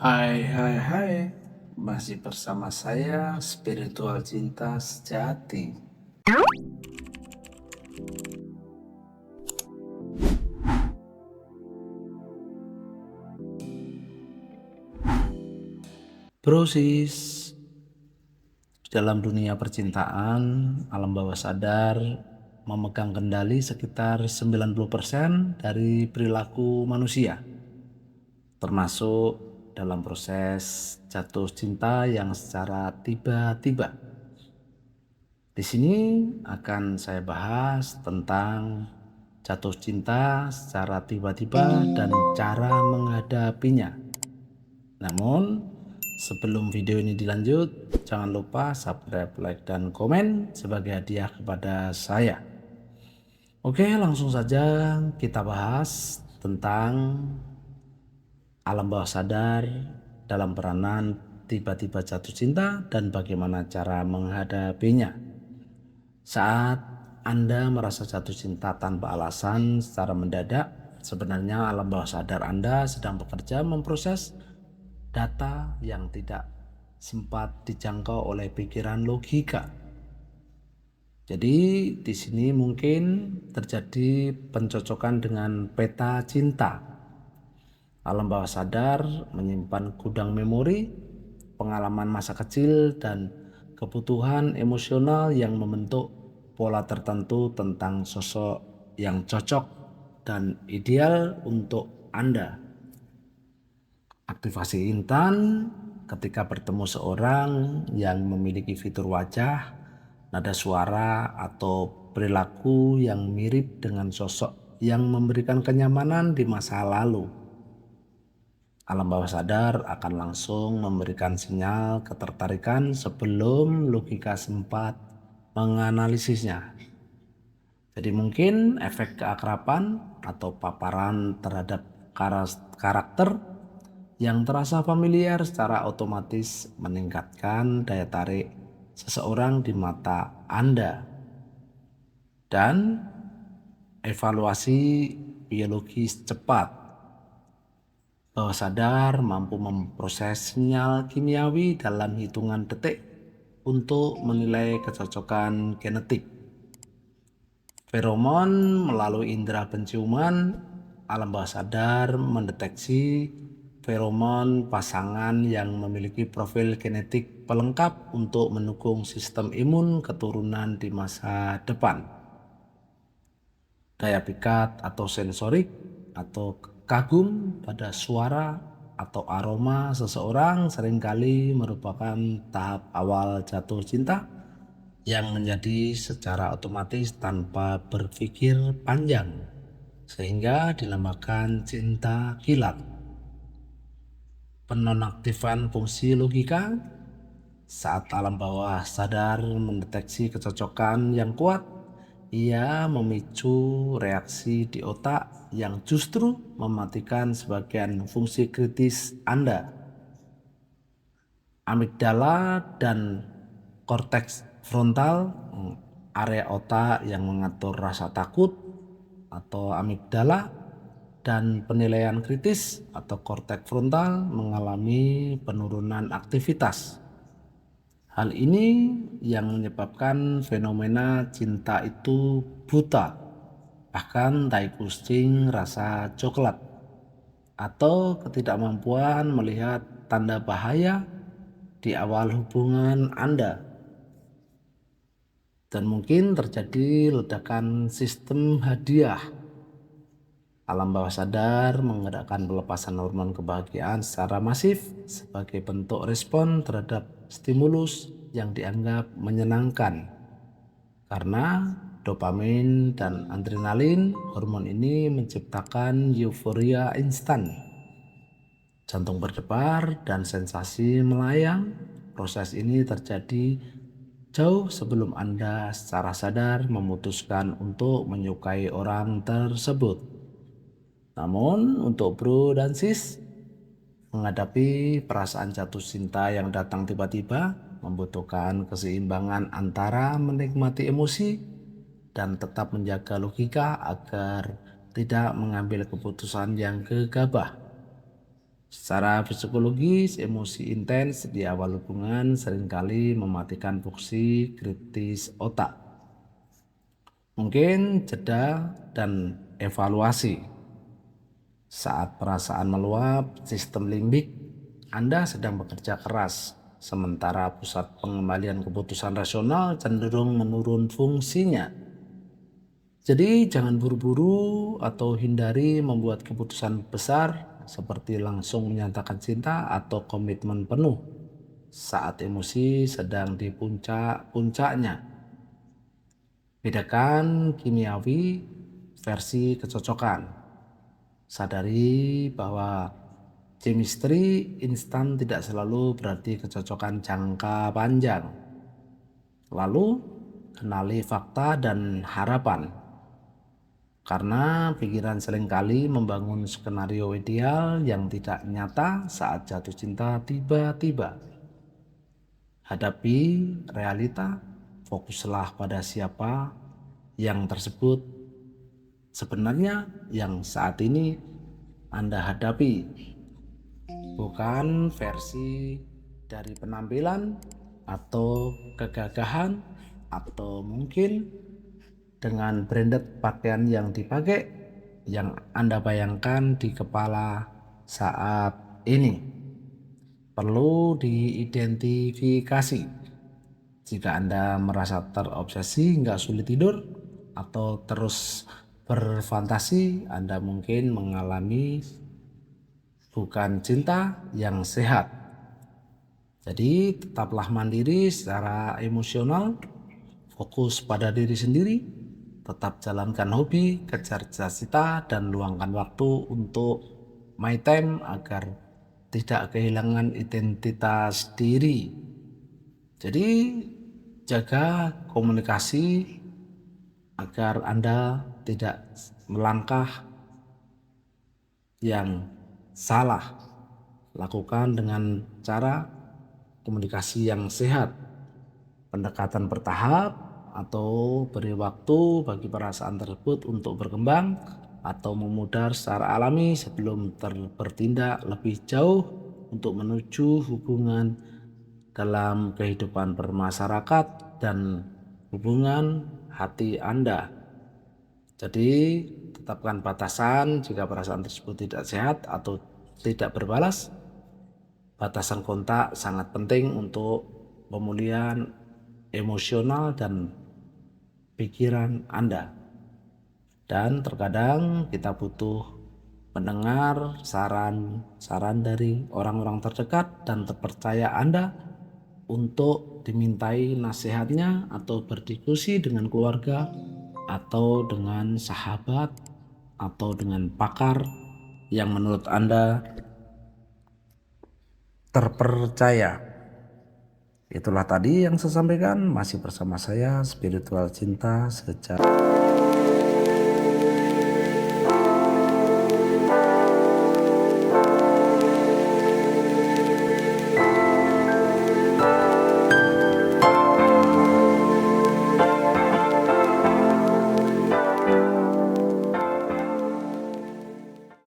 Hai, masih bersama saya Spiritual Cinta Sejati. Proses dalam dunia percintaan, alam bawah sadar memegang kendali sekitar 90% dari perilaku manusia, termasuk dalam proses jatuh cinta yang secara tiba-tiba. Di sini akan saya bahas tentang jatuh cinta secara tiba-tiba dan cara menghadapinya. Namun, sebelum video ini dilanjut, jangan lupa subscribe, like, dan komen sebagai hadiah kepada saya. Oke, langsung saja kita bahas tentang alam bawah sadar dalam peranan tiba-tiba jatuh cinta dan bagaimana cara menghadapinya. Saat Anda merasa jatuh cinta tanpa alasan secara mendadak, sebenarnya alam bawah sadar Anda sedang bekerja memproses data yang tidak sempat dijangkau oleh pikiran logika. Jadi di sini mungkin terjadi pencocokan dengan peta cinta. Alam bawah sadar menyimpan gudang memori, pengalaman masa kecil, dan kebutuhan emosional yang membentuk pola tertentu tentang sosok yang cocok dan ideal untuk Anda. Aktivasi intan ketika bertemu seorang yang memiliki fitur wajah, nada suara, atau perilaku yang mirip dengan sosok yang memberikan kenyamanan di masa lalu. Alam bawah sadar akan langsung memberikan sinyal ketertarikan sebelum logika sempat menganalisisnya. Jadi mungkin efek keakraban atau paparan terhadap karakter yang terasa familiar secara otomatis meningkatkan daya tarik seseorang di mata Anda. Dan evaluasi biologis cepat. Bawah sadar mampu memproses sinyal kimiawi dalam hitungan detik untuk menilai kecocokan genetik. Feromon melalui indera penciuman, alam bawah sadar mendeteksi feromon pasangan yang memiliki profil genetik pelengkap untuk mendukung sistem imun keturunan di masa depan. Daya pikat atau sensorik atau kagum pada suara atau aroma seseorang seringkali merupakan tahap awal jatuh cinta yang menjadi secara otomatis tanpa berpikir panjang, sehingga dinamakan cinta kilat. Penonaktifan fungsi logika saat alam bawah sadar mendeteksi kecocokan yang kuat, ia memicu reaksi di otak yang justru mematikan sebagian fungsi kritis Anda. Amigdala dan korteks frontal, area otak yang mengatur rasa takut atau amigdala, dan penilaian kritis atau korteks frontal mengalami penurunan aktivitas. Hal ini yang menyebabkan fenomena cinta itu buta, bahkan tai kucing rasa coklat, atau ketidakmampuan melihat tanda bahaya di awal hubungan Anda. Dan mungkin terjadi ledakan sistem hadiah. Alam bawah sadar menggerakkan pelepasan hormon kebahagiaan secara masif sebagai bentuk respon terhadap stimulus yang dianggap menyenangkan. Karena dopamin dan adrenalin, hormon ini menciptakan euforia instan. Jantung berdebar dan sensasi melayang. Proses ini terjadi jauh sebelum Anda secara sadar memutuskan untuk menyukai orang tersebut. Namun untuk bro dan sis, menghadapi perasaan jatuh cinta yang datang tiba-tiba membutuhkan keseimbangan antara menikmati emosi dan tetap menjaga logika agar tidak mengambil keputusan yang gegabah. Secara psikologis, emosi intens di awal hubungan seringkali mematikan fungsi kritis otak. Mungkin jeda dan evaluasi. Saat perasaan meluap, sistem limbik Anda sedang bekerja keras, sementara pusat pengembalian keputusan rasional cenderung menurun fungsinya. Jadi jangan buru-buru atau hindari membuat keputusan besar seperti langsung menyatakan cinta atau komitmen penuh saat emosi sedang di puncak-puncaknya. Bedakan kimiawi versi kecocokan. Sadari bahwa chemistry instan tidak selalu berarti kecocokan jangka panjang. Lalu, kenali fakta dan harapan. Karena pikiran seringkali membangun skenario ideal yang tidak nyata saat jatuh cinta tiba-tiba. Hadapi realita, fokuslah pada siapa yang tersebut sebenarnya yang saat ini Anda hadapi, bukan versi dari penampilan atau kegagahan atau mungkin dengan branded pakaian yang dipakai yang Anda bayangkan di kepala saat ini. Perlu diidentifikasi. Jika Anda merasa terobsesi hingga sulit tidur atau terus berfantasi, Anda mungkin mengalami bukan cinta yang sehat. Jadi tetaplah mandiri secara emosional, fokus pada diri sendiri, tetap jalankan hobi, kejar cita-cita, dan luangkan waktu untuk my time agar tidak kehilangan identitas diri. Jadi jaga komunikasi agar Anda tidak melangkah yang salah. Lakukan dengan cara komunikasi yang sehat, pendekatan bertahap, atau beri waktu bagi perasaan tersebut untuk berkembang atau memudar secara alami sebelum bertindak lebih jauh untuk menuju hubungan dalam kehidupan bermasyarakat dan hubungan hati Anda. Jadi tetapkan batasan jika perasaan tersebut tidak sehat atau tidak berbalas. Batasan kontak sangat penting untuk pemulihan emosional dan pikiran Anda. Dan terkadang kita butuh mendengar saran-saran dari orang-orang terdekat dan terpercaya Anda untuk dimintai nasihatnya atau berdiskusi dengan keluarga atau dengan sahabat atau dengan pakar yang menurut Anda terpercaya. Itulah tadi yang saya sampaikan, masih bersama saya Spiritual Cinta sejak